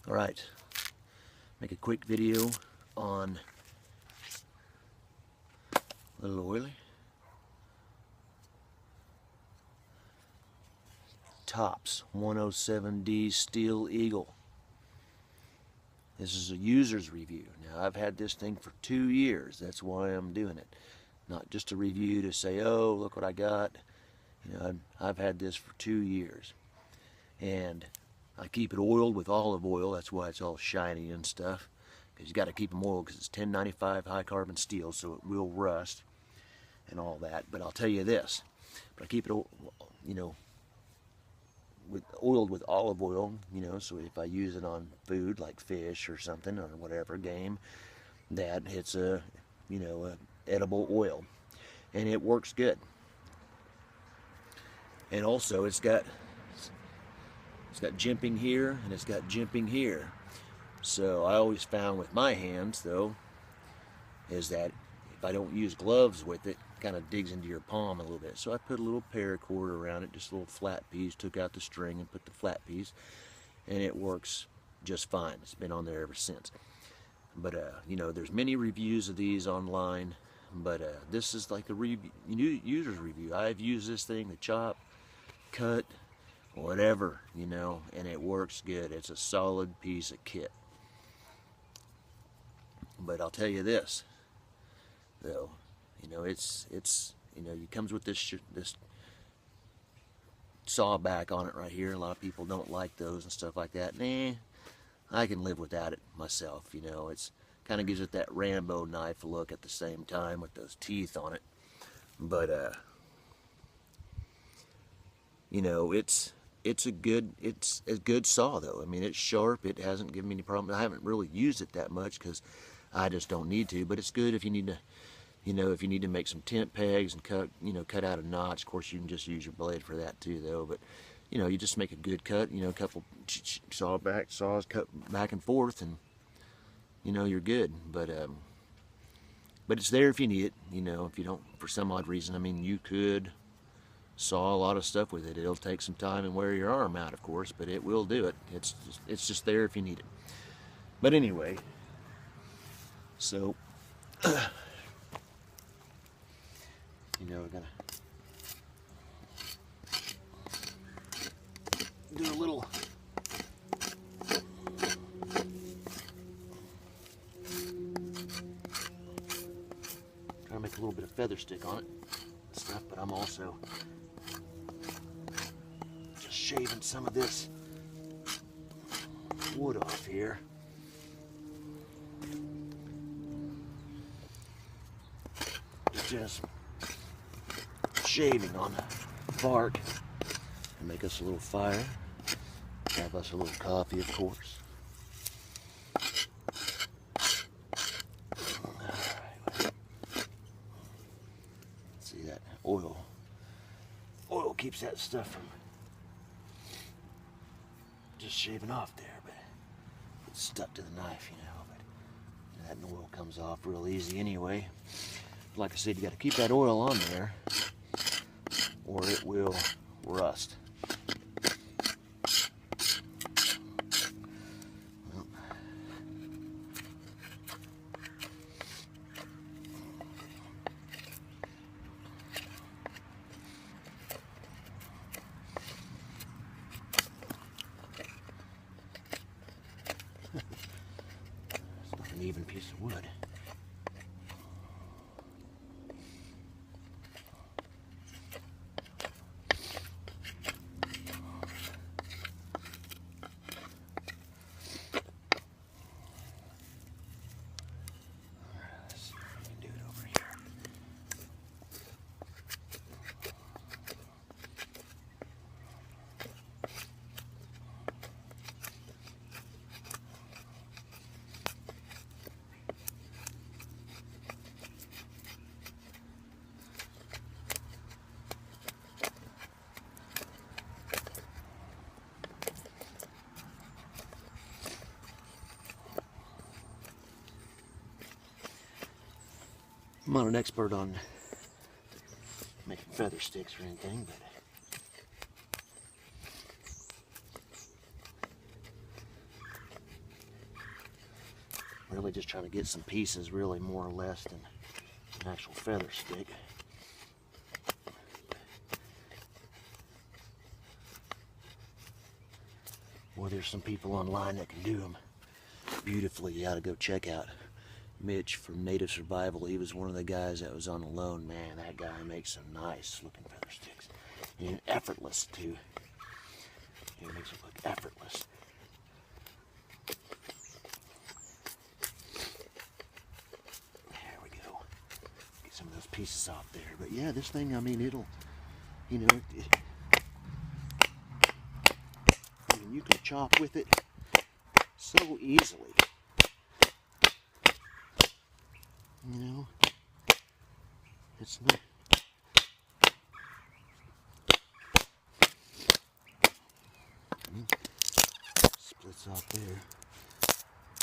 Alright, make a quick video on a little oily. Tops 107D Steel Eagle. This is a user's review. Now I've had this thing for 2 years. That's why I'm doing it. Not just a review to say, oh, look what I got. You know, I've had this for 2 years. And I keep it oiled with olive oil. That's why it's all shiny and stuff. Because you got to keep them oiled because it's 1095 high carbon steel, so it will rust and all that. But I'll tell you this. But I keep it, you know, oiled with olive oil, you know, so if I use it on food like fish or something or whatever, game, that it's a, you know, a edible oil, and it works good. And also it's got jimping here and it's got jimping here. So I always found with my hands though is that if I don't use gloves with it, it kind of digs into your palm a little bit. So I put a little paracord around it, just a little flat piece, took out the string and put the flat piece, and it works just fine. It's been on there ever since. But you know, there's many reviews of these online, but this is like the user's review. I've used this thing to chop, cut, whatever, you know, and it works good. It's a solid piece of kit. But I'll tell you this, though, you know, it's you know, it comes with this saw back on it right here. A lot of people don't like those and stuff like that. Nah, I can live without it myself. You know, it's kind of gives it that Rambo knife look at the same time with those teeth on it. But you know, it's a good saw though. I mean, it's sharp. It hasn't given me any problem. I haven't really used it that much because I just don't need to. But it's good if you need to, you know, if you need to make some tent pegs and cut out a notch. Of course, you can just use your blade for that too, though. But you know, you just make a good cut. You know, a couple saws cut back and forth, and you know, you're good. But it's there if you need it. You know, if you don't, for some odd reason. I mean, you could saw a lot of stuff with it. It'll take some time and wear your arm out, of course, but it will do it. It's just there if you need it. But anyway, so you know, we're gonna do a little try to make a little bit of feather stick on it and stuff, but I'm also just shaving some of this wood off here. Just shaving on the bark and make us a little fire. Have us a little coffee, of course. Alright. See that oil keeps that stuff from just shaving off there, but it's stuck to the knife, you know. But that oil comes off real easy anyway. Like I said, you got to keep that oil on there or it will rust. Well, it's not an even piece of wood. I'm not an expert on making feather sticks or anything, but Really just trying to get some pieces, really, more or less, than an actual feather stick. Boy, there's some people online that can do them beautifully. You ought to go check out Mitch from Native Survival. He was one of the guys that was on Alone. Man, that guy makes some nice looking feather sticks. And effortless, too. He makes it look effortless. There we go. Get some of those pieces off there. But yeah, this thing, I mean, it'll, you know, I mean, you can chop with it so easily. You know, it's not. Splits off there.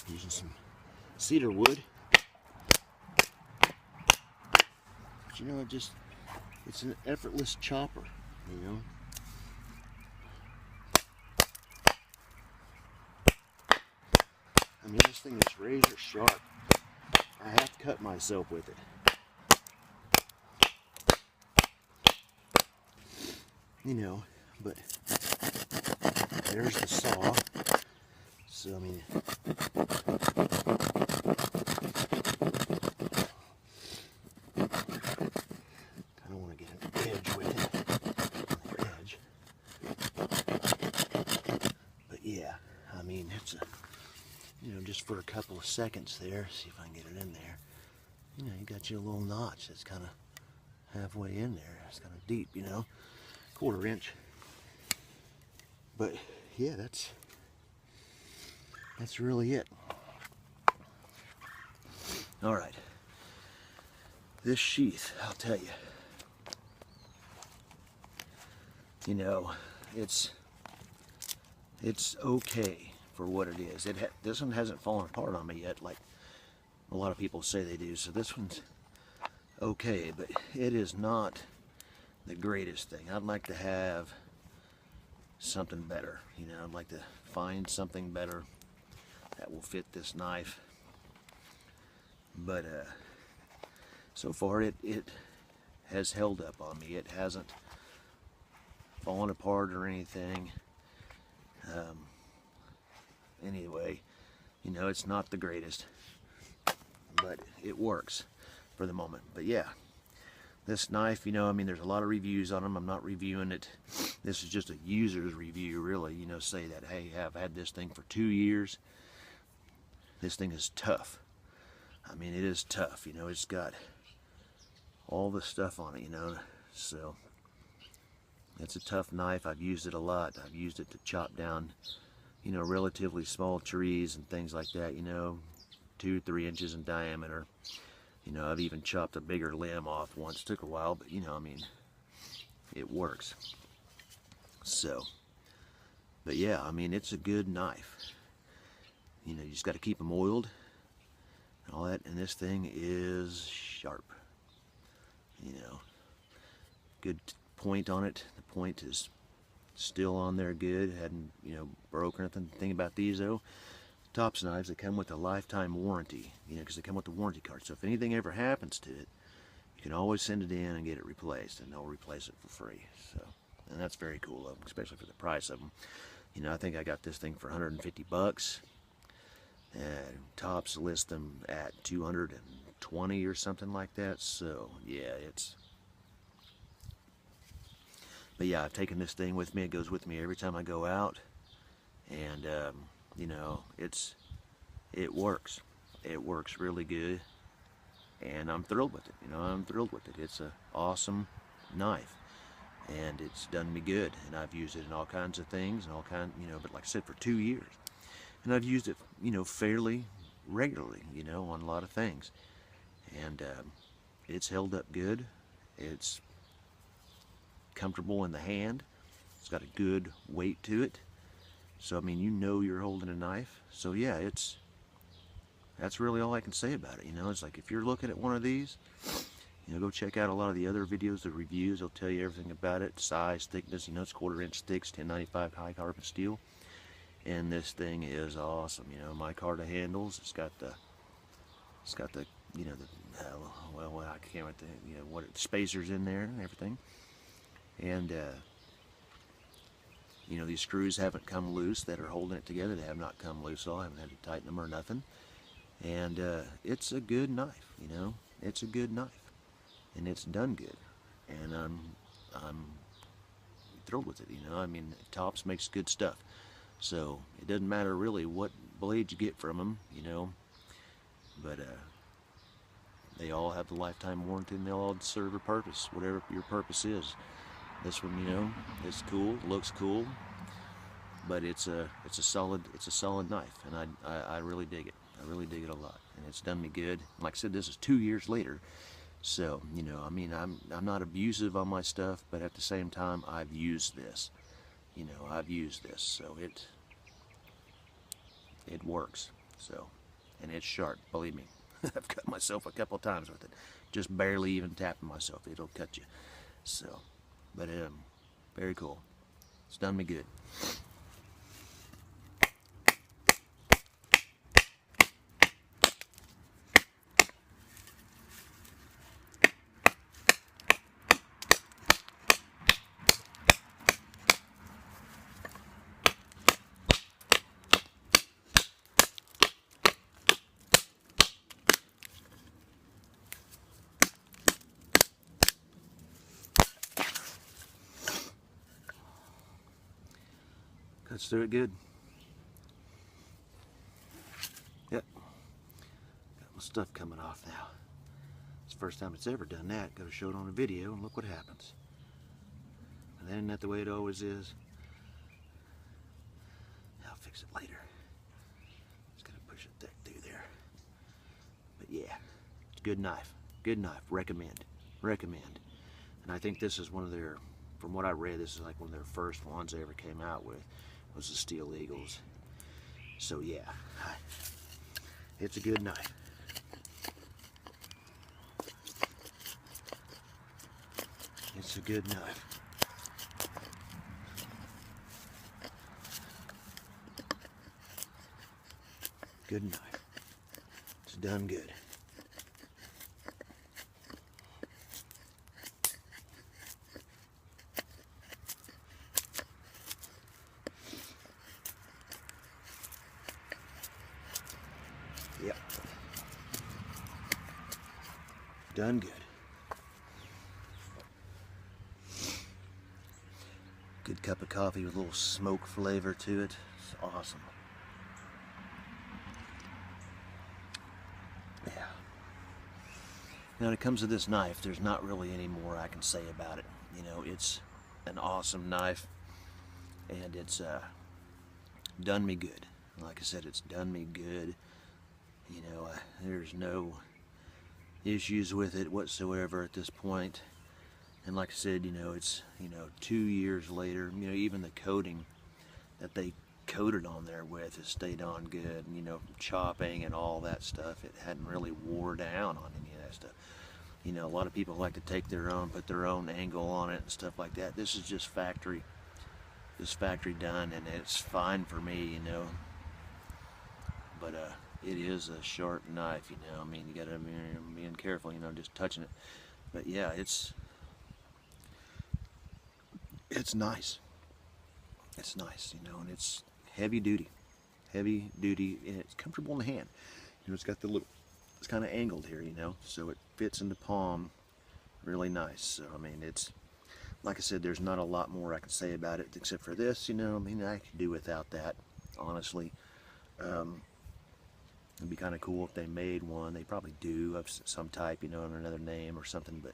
Using some cedar wood. But you know, it's an effortless chopper, you know. I mean, this thing is razor sharp. I have to cut myself with it. You know, but there's the saw. So, I mean, kind of want to get an edge with it. The edge. But yeah, I mean, it's a, you know, just for a couple of seconds there, see if I can get it in there. You know, you got your little notch that's kind of halfway in there. It's kind of deep, you know, 1/4 inch. But yeah, that's really it. All right, this sheath, I'll tell you, you know, it's okay for what it is. This one hasn't fallen apart on me yet, like a lot of people say they do. So this one's okay, but it is not the greatest thing. I'd like to have something better. You know, I'd like to find something better that will fit this knife. But so far it has held up on me. It hasn't fallen apart or anything. Anyway, you know, it's not the greatest, but it works for the moment. But yeah, this knife, you know, I mean, there's a lot of reviews on them. I'm not reviewing it. This is just a user's review, really. You know, say that, hey, I've had this thing for 2 years. This thing is tough. I mean, it is tough. You know, it's got all the stuff on it, you know. So it's a tough knife. I've used it a lot. I've used it to chop down, you know, relatively small trees and things like that, you know, 2 or 3 inches in diameter. You know, I've even chopped a bigger limb off once. Took a while, but you know, I mean, it works. So, but yeah, I mean, it's a good knife. You know, you just got to keep them oiled and all that, and this thing is sharp. You know, good point on it. The point is still on there good. Hadn't, you know, broke or anything. The thing about these though, Tops knives, they come with a lifetime warranty, you know, because they come with the warranty card. So if anything ever happens to it, you can always send it in and get it replaced, and they'll replace it for free. So, and that's very cool of them, especially for the price of them. You know, I think I got this thing for 150 bucks, and Tops list them at 220 or something like that. So yeah, but yeah, I've taken this thing with me. It goes with me every time I go out, and you know, it works. It works really good, and I'm thrilled with it. You know, I'm thrilled with it. It's an awesome knife, and it's done me good. And I've used it in all kinds of things, and all kinds, you know. But like I said, for 2 years, and I've used it, you know, fairly regularly, you know, on a lot of things, and it's held up good. It's comfortable in the hand. It's got a good weight to it. So, I mean, you know you're holding a knife. So, yeah, that's really all I can say about it. You know, it's like if you're looking at one of these, you know, go check out a lot of the other videos, the reviews. They'll tell you everything about it. Size, thickness, you know, it's 1/4 inch thick, 1095 high carbon steel. And this thing is awesome. You know, micarta handles. It's got the It's got the, you know, the, well, I can't remember the, you know, what spacers in there and everything. And, you know, these screws haven't come loose that are holding it together. They have not come loose at all. I haven't had to tighten them or nothing. And it's a good knife, you know. It's a good knife. And it's done good. And I'm thrilled with it, you know. I mean, Tops makes good stuff. So it doesn't matter really what blade you get from them, you know. But they all have the lifetime warranty and they'll all serve a purpose, whatever your purpose is. This one, you know, it's cool, looks cool, but it's a solid knife, and I really dig it. I really dig it a lot, and it's done me good. Like I said, this is 2 years later, so you know, I mean, I'm not abusive on my stuff, but at the same time, I've used this. You know, I've used this, so it works. So, and it's sharp. Believe me, I've cut myself a couple times with it, just barely even tapping myself. It'll cut you. So. But very cool. It's done me good. Cuts through it good. Yep. Got my stuff coming off now. It's the first time it's ever done that. Got to show it on a video and look what happens. And isn't that the way it always is? I'll fix it later. Just gotta push it back through there. But yeah, it's a good knife. Good knife. Recommend. Recommend. And I think this is one of their, from what I read, this is like one of their first ones they ever came out with. Was the Steel Eagles. So yeah, it's a good knife. It's a good knife. Good knife. It's done good. Yep. Done good. Good cup of coffee with a little smoke flavor to it. It's awesome. Yeah. Now when it comes to this knife, there's not really any more I can say about it. You know, it's an awesome knife, and it's done me good. Like I said, it's done me good. You know, there's no issues with it whatsoever at this point. And like I said, you know, it's, you know, 2 years later, you know, even the coating that they coated on there with has stayed on good. And, you know, chopping and all that stuff, it hadn't really wore down on any of that stuff. You know, a lot of people like to take their own, put their own angle on it and stuff like that. This is just factory done, and it's fine for me, you know. But it is a sharp knife, you know. I mean, you gotta be being careful, you know, just touching it. But yeah, it's nice. It's nice, you know, and it's heavy duty, and it's comfortable in the hand. You know, it's got the little, it's kind of angled here, you know, so it fits in the palm really nice. So I mean, it's, like I said, there's not a lot more I can say about it except for this, you know. I mean, I could do without that, honestly. It'd be kind of cool if they made one. They probably do of some type, you know, under another name or something. But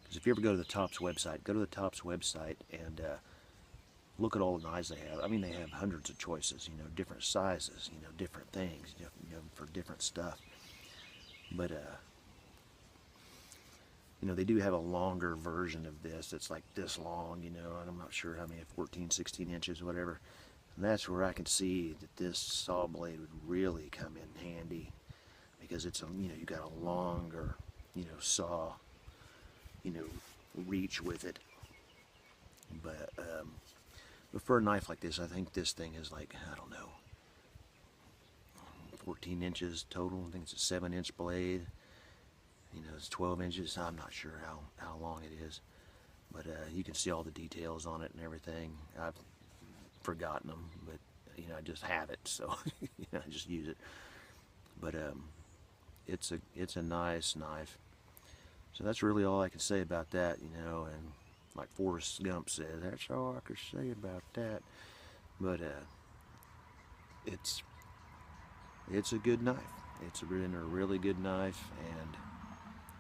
because if you ever go to the Tops website, and look at all the knives they have. I mean, they have hundreds of choices, you know, different sizes, you know, different things, you know, for different stuff. But you know, they do have a longer version of this. It's like this long, you know, and I'm not sure how many, 14, 16 inches, whatever. And that's where I can see that this saw blade would really come in handy, because it's a, you know, you got a longer, you know, saw, you know, reach with it. But for a knife like this, I think this thing is like, I don't know, 14 inches total. I think it's a 7-inch blade. You know, it's 12 inches. I'm not sure how long it is, but you can see all the details on it and everything. I've forgotten them, but you know, I just have it, so you know, I just use it. But it's a nice knife. So that's really all I can say about that, you know. And like Forrest Gump said, that's all I can say about that. But it's a good knife. It's been a really good knife, and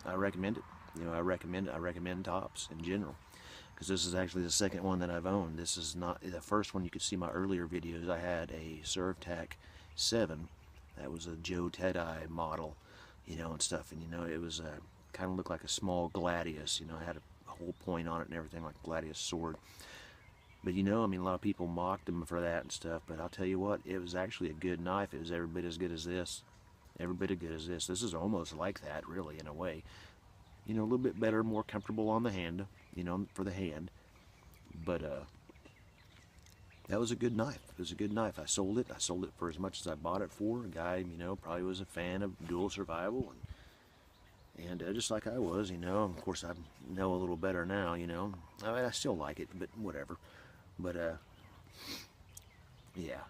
I recommend it. You know, I recommend Tops in general, because this is actually the second one that I've owned. This is not the first one. You could see my earlier videos. I had a Servtac 7. That was a Joe Tedeye model, you know, and stuff. And you know, it was kind of looked like a small gladius. You know, it had a whole point on it and everything, like gladius sword. But you know, I mean, a lot of people mocked him for that and stuff. But I'll tell you what, it was actually a good knife. It was every bit as good as this. Every bit as good as this. This is almost like that, really, in a way. You know, a little bit better, more comfortable on the hand, you know, for the hand. But that was a good knife. It was a good knife. I sold it. I sold it for as much as I bought it for. A guy, you know, probably was a fan of dual survival, and just like I was, you know. Of course, I know a little better now, you know. I mean, I still like it, but whatever. But yeah.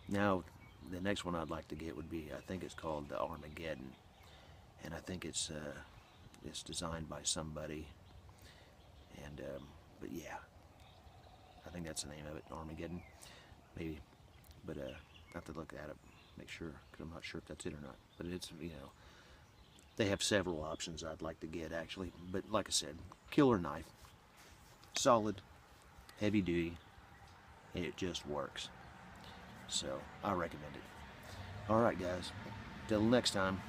Now, the next one I'd like to get would be, I think it's called the Armageddon, and I think it's designed by somebody, and but yeah, I think that's the name of it, Armageddon, maybe. But I have to look at it, make sure, because I'm not sure if that's it or not. But it's, you know, they have several options I'd like to get, actually. But like I said, killer knife, solid, heavy duty, and it just works. So I recommend it. All right, guys, till next time.